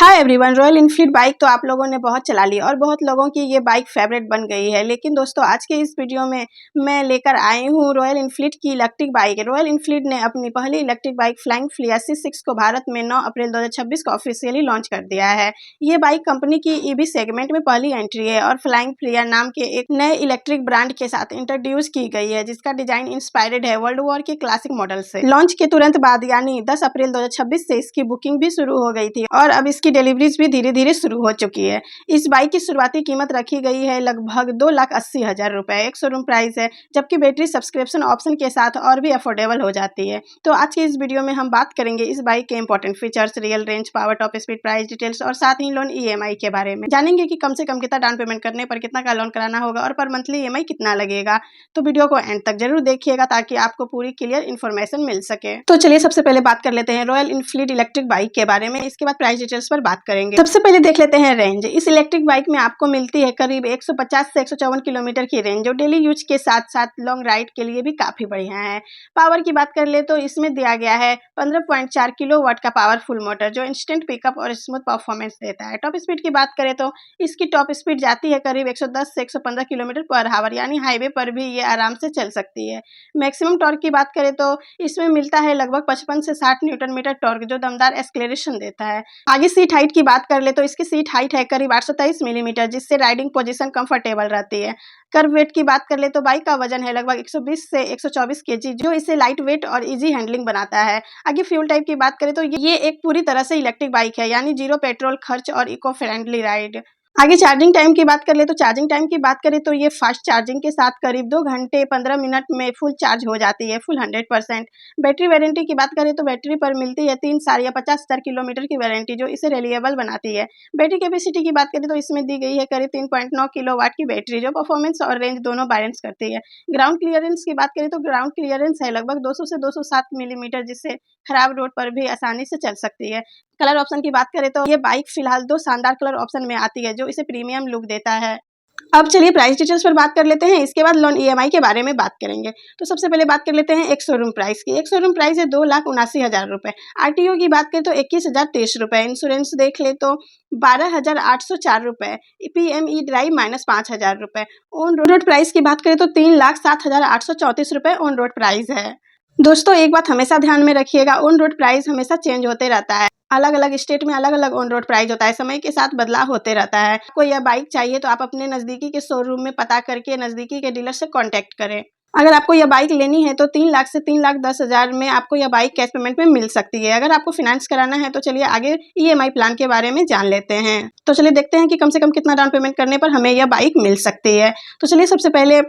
Hi everyone, royal Enfield bike तो आप लोगों ने बहुत चला ली और बहुत लोगों की ये बाइक फेवरेट बन गई है। लेकिन दोस्तों, आज के इस वीडियो में मैं लेकर आई हूँ रॉयल इनफील्ड की इलेक्ट्रिक बाइक। रॉयल इनफील्ड ने अपनी पहली इलेक्ट्रिक बाइक फ्लाइंग फ्लियर C6 को भारत में 9 अप्रैल 2026 को ऑफिशियली लॉन्च कर दिया है। ये बाइक कंपनी की ईवी सेगमेंट में पहली एंट्री है और फ्लाइंग फ्लियर नाम के एक नए इलेक्ट्रिक ब्रांड के साथ इंट्रोड्यूस की गई है, जिसका डिजाइन इंस्पायर्ड है वर्ल्ड वॉर के क्लासिक मॉडल से। लॉन्च के तुरंत बाद यानी 10 अप्रैल 2026 से इसकी बुकिंग भी शुरू हो गई थी और अब इसकी डिलीवरीज भी धीरे धीरे शुरू हो चुकी है। इस बाइक की शुरुआती कीमत रखी गई है लगभग 2,80,000 रुपए, एक शोरूम प्राइस है, जबकि बैटरी सब्सक्रिप्शन ऑप्शन के साथ और भी अफोर्डेबल हो जाती है। तो आज की इस वीडियो में हम बात करेंगे इस बाइक के important features, real range, power, top speed, price details और साथ ही लोन EMI के बारे में जानेंगे कि कम से कम कितना डाउन पेमेंट करने पर कितना का लोन कराना होगा और पर मंथली EMI कितना लगेगा। तो वीडियो को एंड तक जरूर देखिएगा ताकि आपको पूरी क्लियर इन्फॉर्मेशन मिल सके। तो चलिए सबसे पहले बात कर लेते हैं रॉयल इनफील्ड इलेक्ट्रिक बाइक के बारे में, इसके बाद प्राइस डिटेल्स पर बात करेंगे। सबसे पहले देख लेते हैं रेंज। इस इलेक्ट्रिक बाइक में आपको मिलती है करीब 150 से 154 किलोमीटर की रेंज, जो डेली यूज के साथ साथ लॉन्ग राइड के लिए भी काफी बढ़िया है। पावर की बात कर ले तो इसमें दिया गया है 15.4 किलोवाट का पावरफुल मोटर, जो इंस्टेंट पिकअप और स्मूथ परफॉर्मेंस देता है। टॉप स्पीड की बात करें तो इसकी टॉप स्पीड जाती है करीब 110 से 115 किलोमीटर पर आवर, यानी हाईवे पर भी ये आराम से चल सकती है। मैक्सिमम टॉर्क की बात करें तो इसमें मिलता है लगभग 55 से 60 न्यूटन मीटर टॉर्क, जो दमदार एक्सेलरेशन देता है। आगे सीट हाइट की बात कर ले तो इसकी सीट हाइट है करीब 823 मिलीमीटर, जिससे राइडिंग पोजीशन कंफर्टेबल रहती है। कर्व वेट की बात कर ले तो बाइक का वजन है लगभग 120 से 124 केजी, जो इसे लाइट वेट और इजी हैंडलिंग बनाता है। आगे फ्यूल टाइप की बात करें तो ये एक पूरी तरह से इलेक्ट्रिक बाइक है, यानी जीरो पेट्रोल खर्च और इको फ्रेंडली राइड। आगे चार्जिंग टाइम की बात कर ले तो चार्जिंग टाइम की बात करें तो ये फास्ट चार्जिंग के साथ करीब 2 घंटे 15 मिनट में फुल चार्ज हो जाती है, फुल 100%। बैटरी वारंटी की बात करें तो बैटरी पर मिलती है 3 साल या 50,000 किलोमीटर की वारंटी, जो इसे रिलायबल बनाती है। बैटरी कैपेसिटी की बात करें तो इसमें दी गई है करीब 3.9 किलोवाट की बैटरी, जो परफॉर्मेंस और रेंज दोनों बैलेंस करती है। ग्राउंड क्लियरेंस की बात करें तो ग्राउंड क्लियरेंस है लगभग 200 से 207 मिलीमीटर, जिससे खराब रोड पर भी आसानी से चल सकती है। कलर ऑप्शन की बात करें तो ये बाइक फिलहाल 2 शानदार कलर ऑप्शन में आती है, जो इसे प्रीमियम लुक देता है। अब चलिए प्राइस डिटेल्स पर बात कर लेते हैं, इसके बाद लोन EMI के बारे में बात करेंगे। तो सबसे पहले बात कर लेते हैं एक शोरूम प्राइस की। एक शोरूम प्राइस है 2,79,000 रुपए। RTO की बात करें तो 21,023 रुपए। इंश्योरेंस देख ले तो 12,804 रुपए। PME ड्राइव -5,000 रुपए। ऑन रोड प्राइस की बात करें तो 3,07,834 रुपए ऑन रोड प्राइस है। दोस्तों, एक बात हमेशा ध्यान में रखिएगा, ऑन रोड प्राइस हमेशा चेंज होते रहता है। अलग अलग स्टेट में अलग अलग ऑन रोड प्राइस होता है, समय के साथ बदलाव होते रहता है। आपको यह बाइक चाहिए तो आप अपने नजदीकी के शोरूम में पता करके नजदीकी के डीलर से कांटेक्ट करें। अगर आपको यह बाइक लेनी है तो 3 लाख से 3,10,000 में आपको यह बाइक कैश पेमेंट में मिल सकती है। अगर आपको फाइनेंस कराना है तो चलिए आगे EMI प्लान के बारे में जान लेते हैं। तो चलिए देखते हैं कि कम से कम कितना डाउन पेमेंट करने पर हमें यह बाइक मिल सकती है। तो चलिए सबसे पहले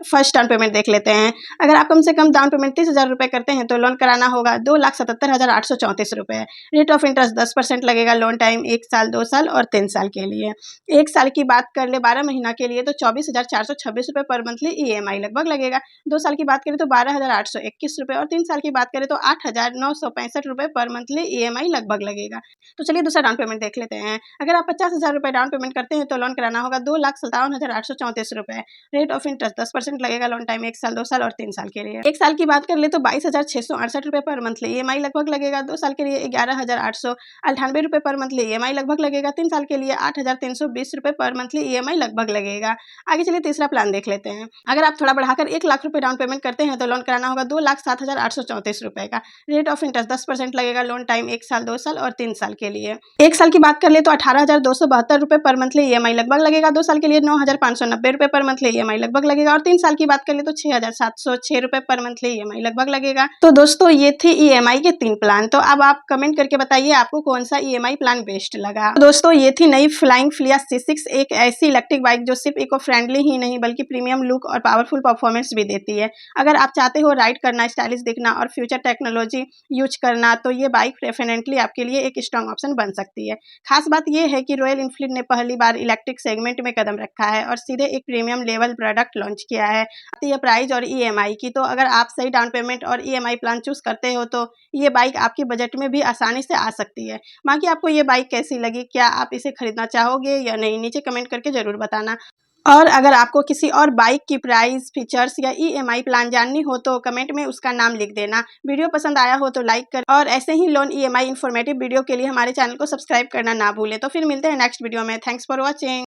फर्स्ट डाउन पेमेंट देख लेते हैं। अगर आप कम से कम डाउन पेमेंट 30,000 रुपए करते हैं तो लोन कराना होगा 2,77,834 रुपए। रेट ऑफ इंटरेस्ट 10% लगेगा। लोन टाइम 1 साल, 2 साल और 3 साल के लिए। 1 साल की बात कर ले 12 महीना के लिए तो 24,426 रुपए पर मंथली EMI लगभग लगेगा। 2 साल की बात करें तो 12,821 रुपए और 3 साल की बात करें तो 8,965 रुपए पर मंथली EMI लगभग लगेगा। तो चलिए दूसरा डाउन पेमेंट देख लेते हैं। अगर आप 50,000 रुपए डाउन पेमेंट करते हैं तो लोन कराना होगा 2,57,834 रुपए। रेट ऑफ इंटरेस्ट 10% लगेगा। लोन टाइम 1 साल, 2 साल और 3 साल के लिए। 1 साल की बात कर ले तो 22,668 रुपए पर मंथली EMI लगभग लगेगा। 2 साल के लिए 11,898 रुपए पर मंथली EMI लगभग लगेगा। 3 साल के लिए 8,320 रुपए पर मंथली EMI लगभग लगेगा। आगे चलिए तीसरा प्लान देख लेते हैं। अगर आप थोड़ा बढ़ाकर 1 लाख रुपए डाउन पेमेंट करते हैं तो लोन कराना होगा 2,07,834 रुपए का। रेट ऑफ इंटरेस्ट 10% लगेगा। लोन टाइम 1 साल, 2 साल और 3 साल के लिए। 1 साल की बात कर ले तो 18,272 रुपए पर मंथली EMI लगभग लगेगा। 2 साल के लिए 9,590 रुपए पर मंथली EMI लगभग लगेगा और 3 साल की बात कर ले तो 6,706 रुपए पर मंथली EMI लगभग लगेगा। तो दोस्तों, ये थे EMI के 3 प्लान। तो अब आप कमेंट करके बताइए आपको कौन सा EMI प्लान बेस्ट लगा। तो दोस्तों, ये थी नई फ्लाइंग फ्लियर C6, एक ऐसी इलेक्ट्रिक बाइक जो सिर्फ इको फ्रेंडली ही नहीं बल्कि प्रीमियम लुक और पावरफुल परफॉर्मेंस भी देती है। अगर आप चाहते हो राइड करना, स्टाइलिश दिखना और फ्यूचर टेक्नोलॉजी यूज करना तो ये बाइक डेफिनेटली आपके लिए एक स्ट्रॉन्ग ऑप्शन बन सकती है। खास बात यह है कि रॉयल इनफील्ड ने पहली बार इलेक्ट्रिक सेगमेंट में कदम रखा है और सीधे एक प्रीमियम लेवल प्रोडक्ट लॉन्च किया है। आती है प्राइस और EMI की, तो अगर आप सही डाउन पेमेंट और EMI प्लान चूज करते हो तो ये बाइक आपके बजट में भी आसानी से आ सकती है। बाकी आपको ये बाइक कैसी लगी, क्या आप इसे खरीदना चाहोगे या नहीं, नीचे कमेंट करके जरूर बताना। और अगर आपको किसी और बाइक की प्राइस, फीचर्स या EMI प्लान जाननी हो तो कमेंट में उसका नाम लिख देना। वीडियो पसंद आया हो तो लाइक कर, और ऐसे ही लोन EMI इन्फॉर्मेटिव वीडियो के लिए हमारे चैनल को सब्सक्राइब करना ना भूलें। तो फिर मिलते हैं नेक्स्ट वीडियो में। Thanks for watching.